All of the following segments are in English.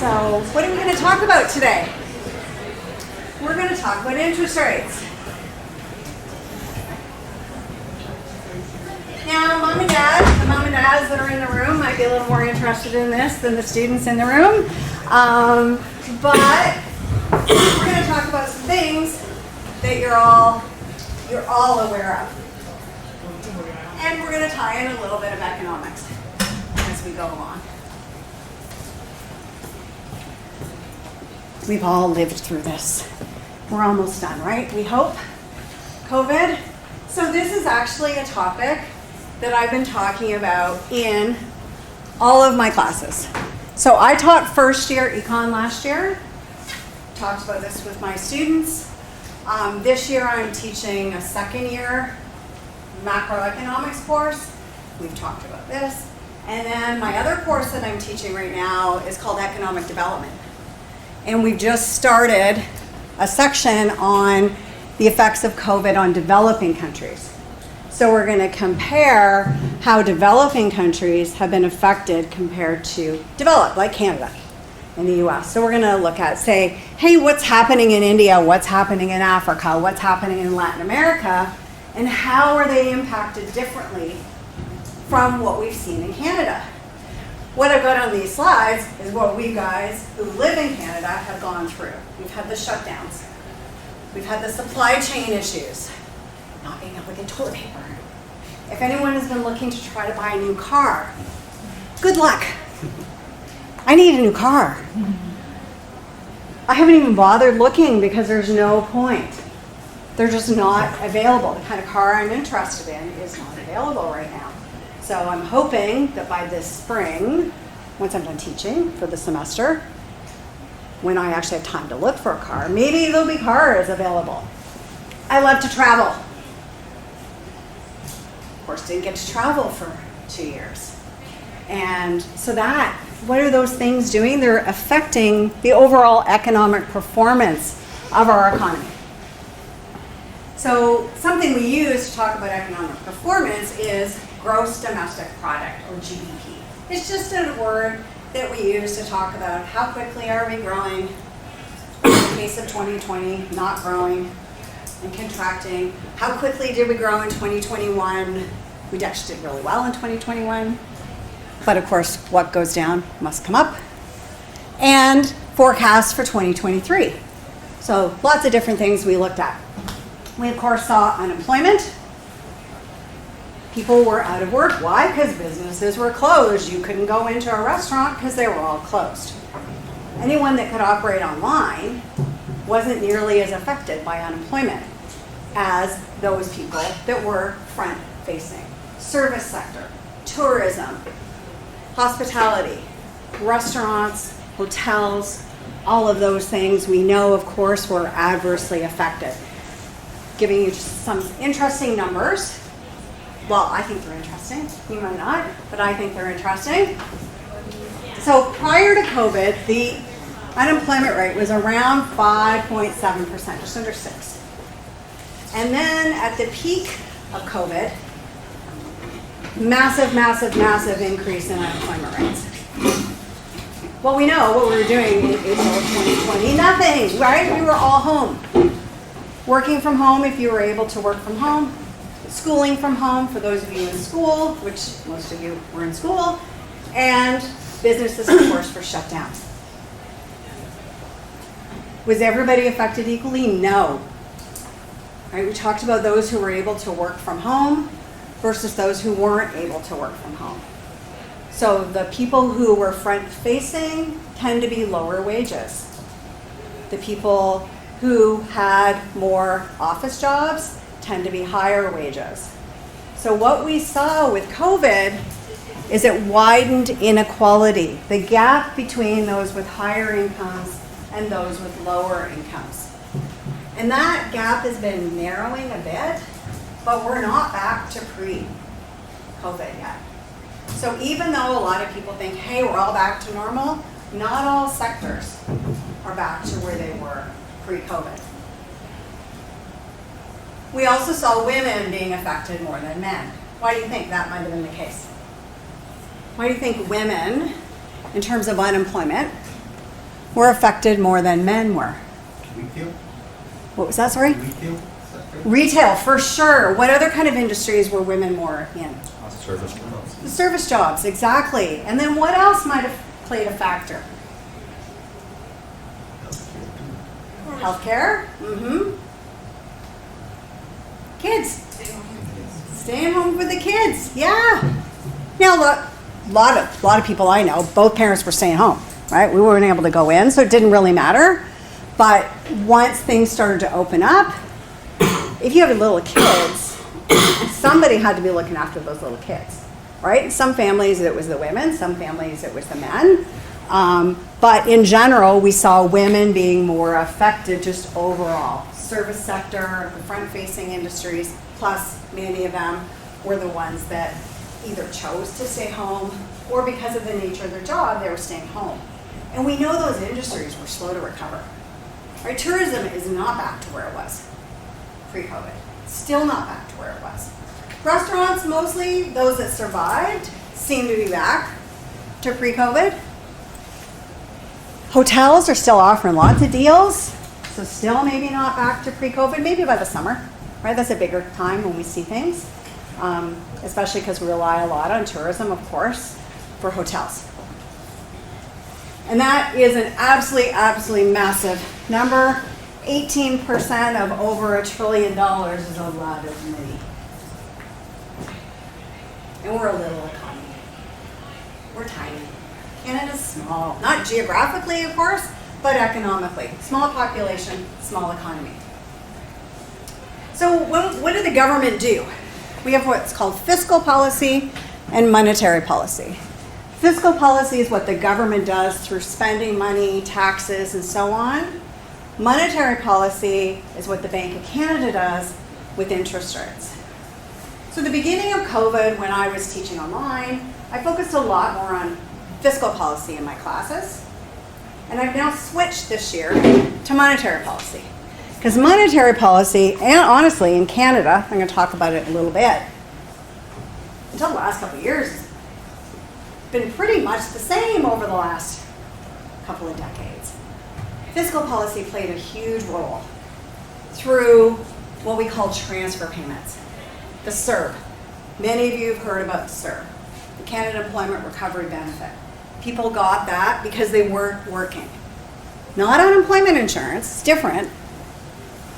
So, what are we going to talk about today? We're going to talk about interest rates. Now, the mom and dads that are in the room might be a little more interested in this than the students in the room. But we're going to talk about some things that you're all aware of. And we're going to tie in a little bit of economics as we go along. We've all lived through this. We're almost done, right? We hope. COVID. So this is actually a topic that I've been talking about in all of my classes. So I taught first year econ last year. Talked about this with my students. This year I'm teaching a second year macroeconomics course. We've talked about this. And then my other course that I'm teaching right now is called economic development. And we've just started a section on the effects of COVID on developing countries. So we're going to compare how developing countries have been affected compared to developed, like Canada and the US. So we're going to look at, say, hey, what's happening in India, what's happening in Africa, what's happening in Latin America, and how are they impacted differently from what we've seen in Canada. What I've got on these slides is what we guys who live in Canada have gone through. We've had the shutdowns. We've had the supply chain issues. Not being able to get toilet paper. If anyone has been looking to try to buy a new car, good luck. I need a new car. I haven't even bothered looking because there's no point. They're just not available. The kind of car I'm interested in is not available right now. So I'm hoping that by this spring, once I'm done teaching for the semester, when I actually have time to look for a car, maybe there'll be cars available. I love to travel. Of course, didn't get to travel for 2 years. And so what are those things doing? They're affecting the overall economic performance of our economy. So something we use to talk about economic performance is gross domestic product, or GDP. It's just a word that we use to talk about how quickly are we growing, in the case of 2020, not growing and contracting. How quickly did we grow in 2021? We actually did really well in 2021. But of course, what goes down must come up. And forecast for 2023. So lots of different things we looked at. We, of course, saw unemployment. People were out of work. Why? Because businesses were closed. You couldn't go into a restaurant because they were all closed. Anyone that could operate online wasn't nearly as affected by unemployment as those people that were front-facing. Service sector, tourism, hospitality, restaurants, hotels, all of those things we know, of course, were adversely affected. Giving you some interesting numbers. Well, I think they're interesting. You might not, but I think they're interesting. So prior to COVID, the unemployment rate was around 5.7%, just under 6. And then at the peak of COVID, massive increase in unemployment rates. Well, we know what we were doing in April of 2020. Nothing, right? We were all home. Working from home if you were able to work from home. Schooling from home for those of you in school, which most of you were in school, and businesses, of course, were shut down. Was everybody affected equally? No. Right, we talked about those who were able to work from home versus those who weren't able to work from home. So the people who were front-facing tend to be lower wages. The people who had more office jobs tend to be higher wages. So what we saw with COVID is it widened inequality, the gap between those with higher incomes and those with lower incomes. And that gap has been narrowing a bit, but we're not back to pre-COVID yet. So even though a lot of people think, hey, we're all back to normal, not all sectors are back to where they were pre-COVID. We also saw women being affected more than men. Why do you think that might have been the case? Why do you think women, in terms of unemployment, were affected more than men were. Retail? What was that, sorry? Retail? Retail, for sure. What other kind of industries were women more in? Service jobs. The service jobs, exactly. And then what else might have played a factor? Healthcare. Mm-hmm. Kids. Staying home with the kids. Yeah. Now, look, a lot of people I know, both parents were staying home, right? We weren't able to go in, so it didn't really matter. But once things started to open up, if you have little kids, somebody had to be looking after those little kids, right? Some families it was the women, some families it was the men. But in general, we saw women being more affected just overall. Service sector, the front-facing industries, plus many of them were the ones that either chose to stay home or because of the nature of their job, they were staying home. And we know those industries were slow to recover. Right? Tourism is not back to where it was pre-COVID. Still not back to where it was. Restaurants, mostly those that survived, seem to be back to pre-COVID. Hotels are still offering lots of deals, so still maybe not back to pre-COVID, maybe by the summer, right? That's a bigger time when we see things, especially because we rely a lot on tourism, of course, for hotels. And that is an absolutely massive number. 18% of over $1 trillion is a lot of money. And we're a little economy. We're tiny. Canada's small. Not geographically, of course, but economically. Small population, small economy. So what did the government do? We have what's called fiscal policy and monetary policy. Fiscal policy is what the government does through spending money, taxes, and so on. Monetary policy is what the Bank of Canada does with interest rates. So the beginning of COVID, when I was teaching online, I focused a lot more on fiscal policy in my classes. And I've now switched this year to monetary policy. Because monetary policy, and honestly in Canada, I'm going to talk about it a little bit, until the last couple of years, has been pretty much the same over the last couple of decades. Fiscal policy played a huge role through what we call transfer payments. The CERB. Many of you have heard about the CERB, the Canada Employment Recovery Benefit. People got that because they weren't working. Not unemployment insurance, it's different,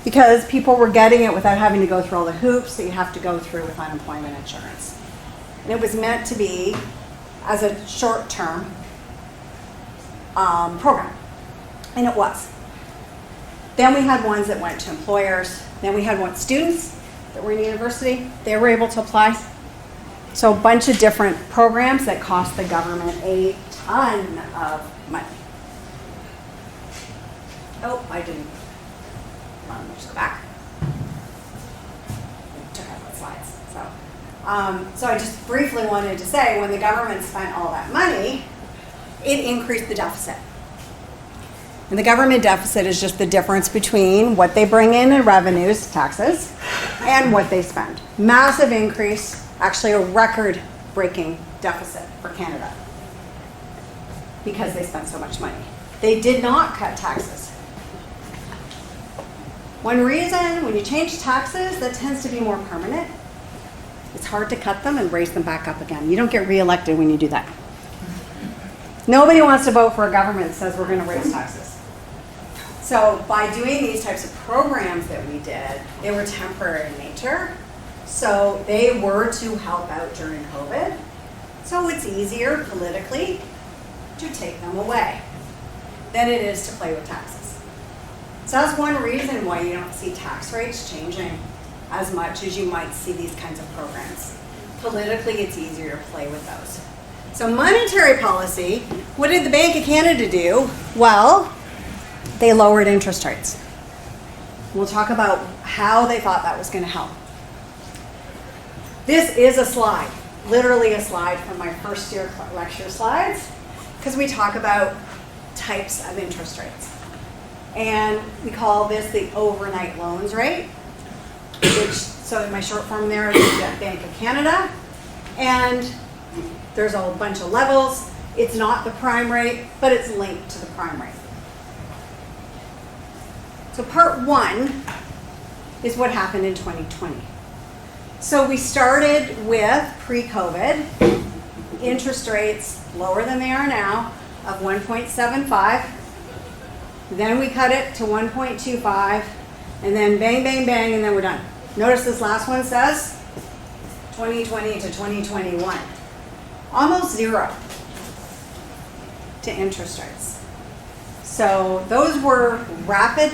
because people were getting it without having to go through all the hoops that you have to go through with unemployment insurance. And it was meant to be as a short-term program. And it was. Then we had ones that went to employers. Then we had students that were in university. They were able to apply. So a bunch of different programs that cost the government a ton of money. Oh, I didn't. Let me just go back. I took out my slides. So I just briefly wanted to say, when the government spent all that money, it increased the deficit. And the government deficit is just the difference between what they bring in revenues, taxes, and what they spend. Massive increase, actually a record-breaking deficit for Canada because they spent so much money. They did not cut taxes. One reason, when you change taxes, that tends to be more permanent. It's hard to cut them and raise them back up again. You don't get reelected when you do that. Nobody wants to vote for a government that says we're going to raise taxes. So by doing these types of programs that we did, they were temporary in nature. So they were to help out during COVID. So it's easier politically to take them away than it is to play with taxes. So that's one reason why you don't see tax rates changing as much as you might see these kinds of programs. Politically, it's easier to play with those. So monetary policy, what did the Bank of Canada do? Well, they lowered interest rates. We'll talk about how they thought that was going to help. This is a slide, literally a slide from my first year lecture slides, because we talk about types of interest rates. And we call this the overnight loans rate, which, so in my short form there is the Bank of Canada. And there's a bunch of levels. It's not the prime rate, but it's linked to the prime rate. So part one is what happened in 2020. So we started with pre-COVID, interest rates lower than they are now of 1.75. Then we cut it to 1.25, and then bang, bang, bang, and then we're done. Notice this last one says 2020 to 2021. Almost zero to interest rates. So those were rapid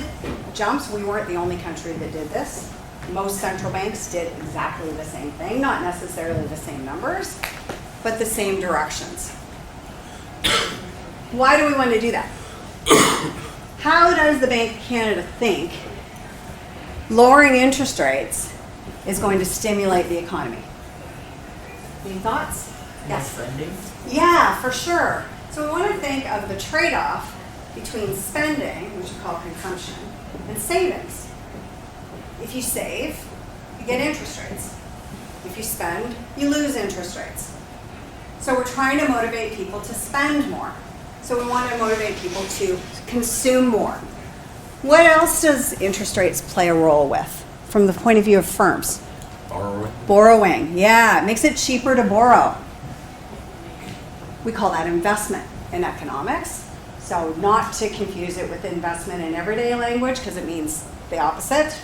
jumps. We weren't the only country that did this. Most central banks did exactly the same thing, not necessarily the same numbers, but the same directions. Why do we want to do that? How does the Bank of Canada think lowering interest rates is going to stimulate the economy? Any thoughts? Yes. Spending? Yeah, for sure. So we want to think of the trade-off between spending, which we call consumption, and savings. If you save, you get interest rates. If you spend, you lose interest rates. So we're trying to motivate people to spend more. So we want to motivate people to consume more. What else does interest rates play a role with from the point of view of firms? Borrowing. Borrowing, yeah, it makes it cheaper to borrow. We call that investment in economics. So not to confuse it with investment in everyday language, because it means the opposite.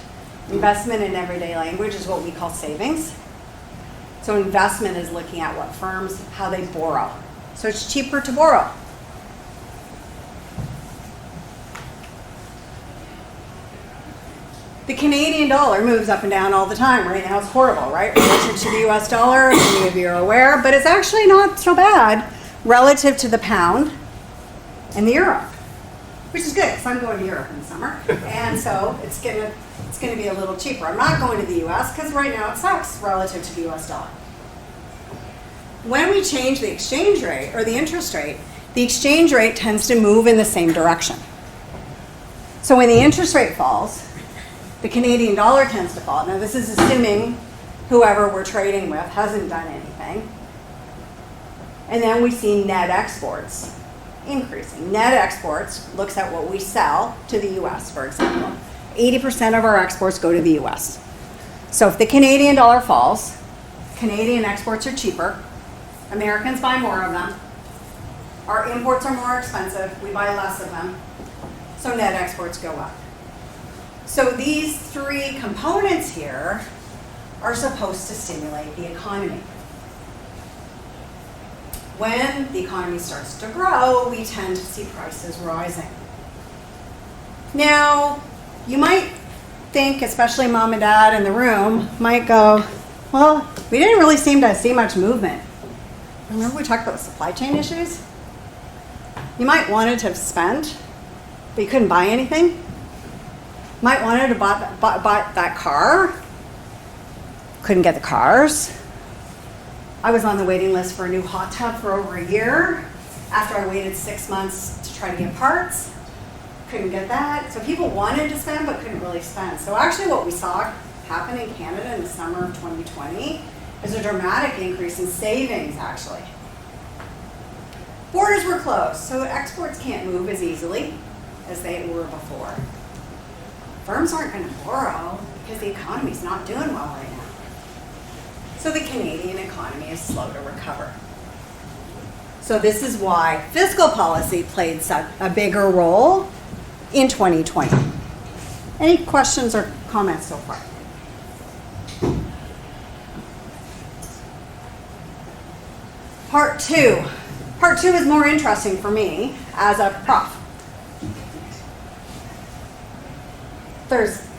Investment in everyday language is what we call savings. So investment is looking at what firms, how they borrow. So it's cheaper to borrow. The Canadian dollar moves up and down all the time. Right now it's horrible, right? Relative to the US dollar, many of you are aware, but it's actually not so bad relative to the pound and the euro, which is good because I'm going to Europe in the summer. And so it's gonna be a little cheaper. I'm not going to the US because right now it sucks relative to the US dollar. When we change the exchange rate or the interest rate, the exchange rate tends to move in the same direction. So when the interest rate falls, the Canadian dollar tends to fall. Now this is assuming whoever we're trading with hasn't done anything. And then we see net exports increasing. Net exports looks at what we sell to the US, for example. 80% of our exports go to the US. So if the Canadian dollar falls, Canadian exports are cheaper, Americans buy more of them, our imports are more expensive, we buy less of them, so net exports go up. So these three components here are supposed to stimulate the economy. When the economy starts to grow, we tend to see prices rising. Now, you might think, especially mom and dad in the room, might go, well, we didn't really seem to see much movement. Remember we talked about supply chain issues? You might wanted to spend, but you couldn't buy anything. Might wanted to buy that car, couldn't get the cars. I was on the waiting list for a new hot tub for over a year after I waited 6 months to try to get parts. Couldn't get that. So people wanted to spend but couldn't really spend. So actually what we saw happen in Canada in the summer of 2020 is a dramatic increase in savings actually. Borders were closed, so exports can't move as easily as they were before. Firms aren't going to borrow because the economy's not doing well right now. So the Canadian economy is slow to recover. So this is why fiscal policy played a bigger role in 2020. Any questions or comments so far? Part two. Part two is more interesting for me as a prof.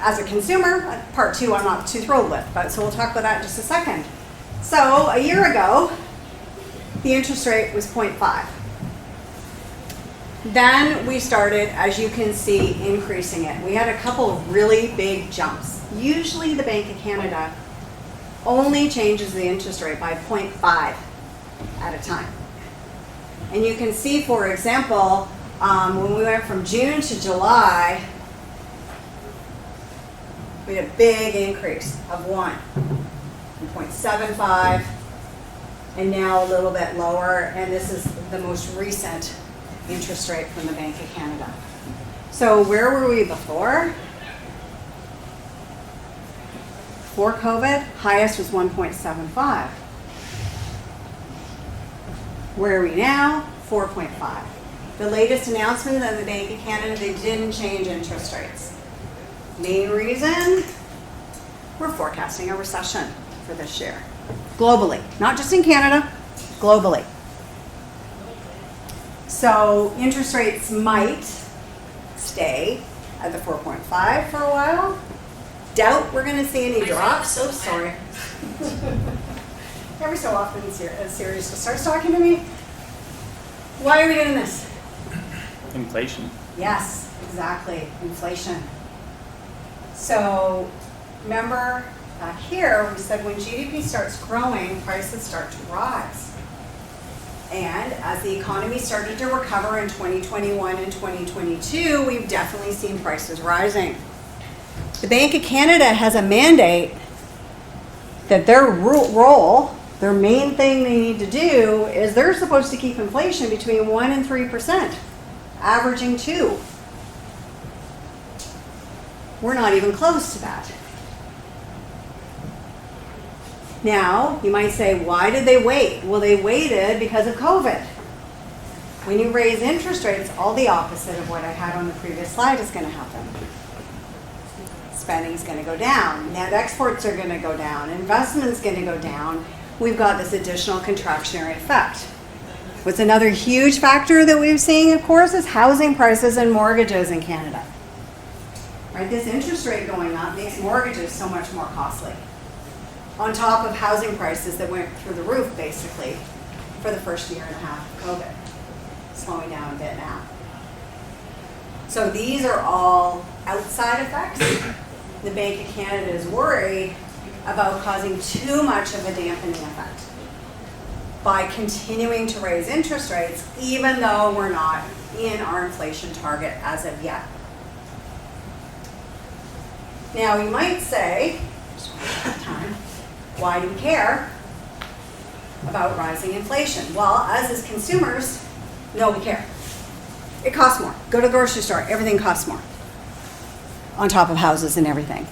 As a consumer, part two I'm not too thrilled with, but so we'll talk about that in just a second. So a year ago, the interest rate was 0.5. Then we started, as you can see, increasing it. We had a couple of really big jumps. Usually the Bank of Canada only changes the interest rate by 0.5 at a time. And you can see, for example, when we went from June to July, we had a big increase of 1.75, and now a little bit lower, and this is the most recent interest rate from the Bank of Canada. So where were we before? Before COVID, highest was 1.75. Where are we now? 4.5. The latest announcement of the Bank of Canada, they didn't change interest rates. Main reason, we're forecasting a recession for this year. Globally, not just in Canada, globally. So interest rates might stay at the 4.5 for a while. Doubt we're going to see any drops. So sorry. Every so often, Sirius just starts talking to me. Why are we doing this? Inflation. Yes, exactly. Inflation. So remember back here, we said when GDP starts growing, prices start to rise. And as the economy started to recover in 2021 and 2022, we've definitely seen prices rising. The Bank of Canada has a mandate that their role, their main thing they need to do is they're supposed to keep inflation between 1% and 3%, averaging 2%. We're not even close to that. Now, you might say, why did they wait? Well, they waited because of COVID. When you raise interest rates, all the opposite of what I had on the previous slide is going to happen. Spending is going to go down. Net exports are going to go down. Investment's going to go down. We've got this additional contractionary effect. What's another huge factor that we've seen, of course, is housing prices and mortgages in Canada. Right? This interest rate going up makes mortgages so much more costly. On top of housing prices that went through the roof, basically, for the first year and a half of COVID. Slowing down a bit now. So these are all outside effects. The Bank of Canada is worried about causing too much of a dampening effect by continuing to raise interest rates, even though we're not in our inflation target as of yet. Now, you might say, why do we care about rising inflation? Well, as is consumers, no, we care. It costs more. Go to the grocery store, everything costs more. On top of houses and everything.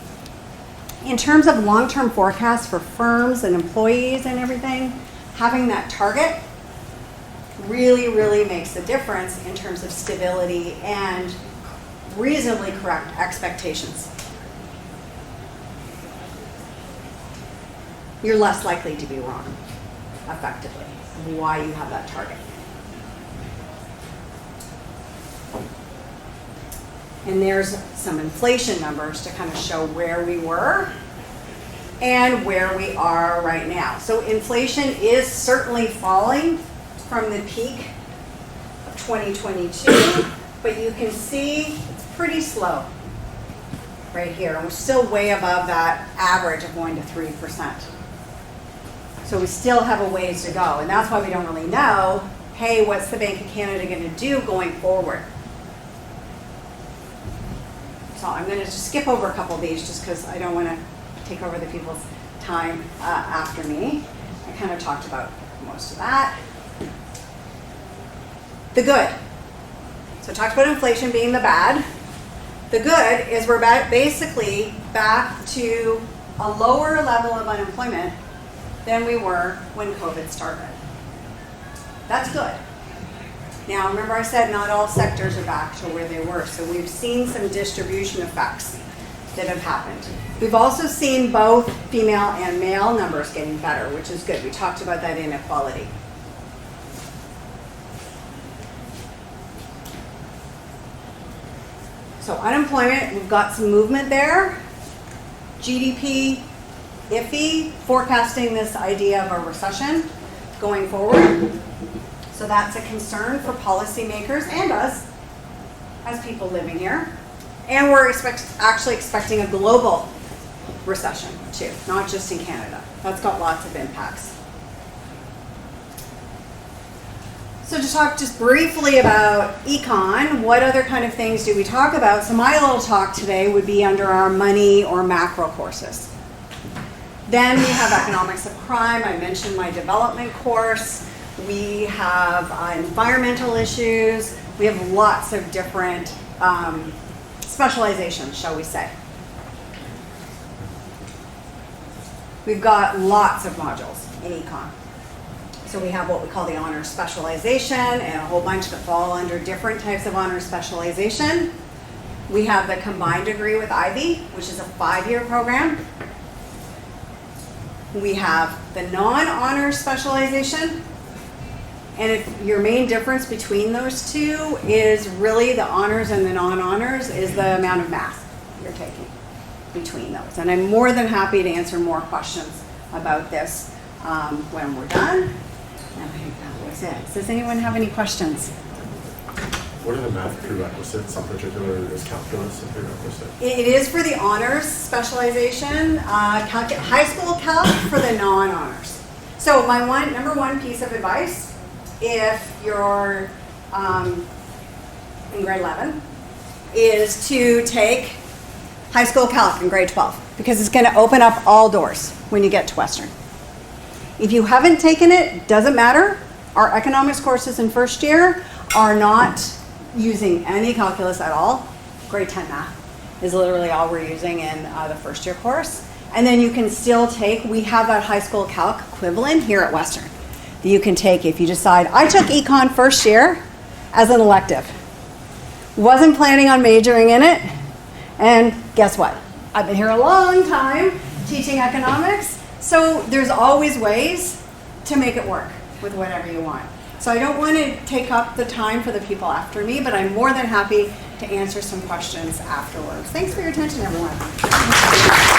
In terms of long-term forecasts for firms and employees and everything, having that target really, really makes a difference in terms of stability and reasonably correct expectations. You're less likely to be wrong, effectively, why you have that target. And there's some inflation numbers to kind of show where we were and where we are right now. So inflation is certainly falling from the peak of 2022, but you can see it's pretty slow right here. And we're still way above that average of 1% to 3%. So we still have a ways to go. And that's why we don't really know, hey, what's the Bank of Canada going to do going forward? So I'm going to just skip over a couple of these just because I don't want to take over the people's time after me. I kind of talked about most of that. The good. So I talked about inflation being the bad. The good is we're basically back to a lower level of unemployment than we were when COVID started. That's good. Now, remember I said not all sectors are back to where they were, so we've seen some distribution effects that have happened. We've also seen both female and male numbers getting better, which is good. We talked about that inequality. So unemployment, we've got some movement there. GDP, iffy, forecasting this idea of a recession going forward. So that's a concern for policymakers and us as people living here. And we're actually expecting a global recession too, not just in Canada. That's got lots of impacts. So to talk just briefly about econ, what other kind of things do we talk about? So my little talk today would be under our money or macro courses. Then we have economics of crime. I mentioned my development course. We have environmental issues. We have lots of different specialization, shall we say. We've got lots of modules in econ. So we have what we call the honors specialization and a whole bunch that fall under different types of honors specialization. We have the combined degree with IB, which is a 5-year program. We have the non-honors specialization. And if your main difference between those two is really the honors and the non-honors is the amount of math you're taking between those. And I'm more than happy to answer more questions about this when we're done. And I think that was it. Does anyone have any questions? What are the math prerequisites? Some particular is calculus a prerequisite? It is for the honors specialization, high school calc for the non-honors. So my number one piece of advice, if you're in grade 11, is to take high school calc in grade 12 because it's going to open up all doors when you get to Western. If you haven't taken it, doesn't matter. Our economics courses in first year are not using any calculus at all. Grade 10 math is literally all we're using in the first year course. And then you can still take, we have that high school calc equivalent here at Western that you can take if you decide, I took econ first year as an elective. Wasn't planning on majoring in it. And guess what? I've been here a long time teaching economics. So there's always ways to make it work with whatever you want. So I don't want to take up the time for the people after me, but I'm more than happy to answer some questions afterwards. Thanks for your attention, everyone.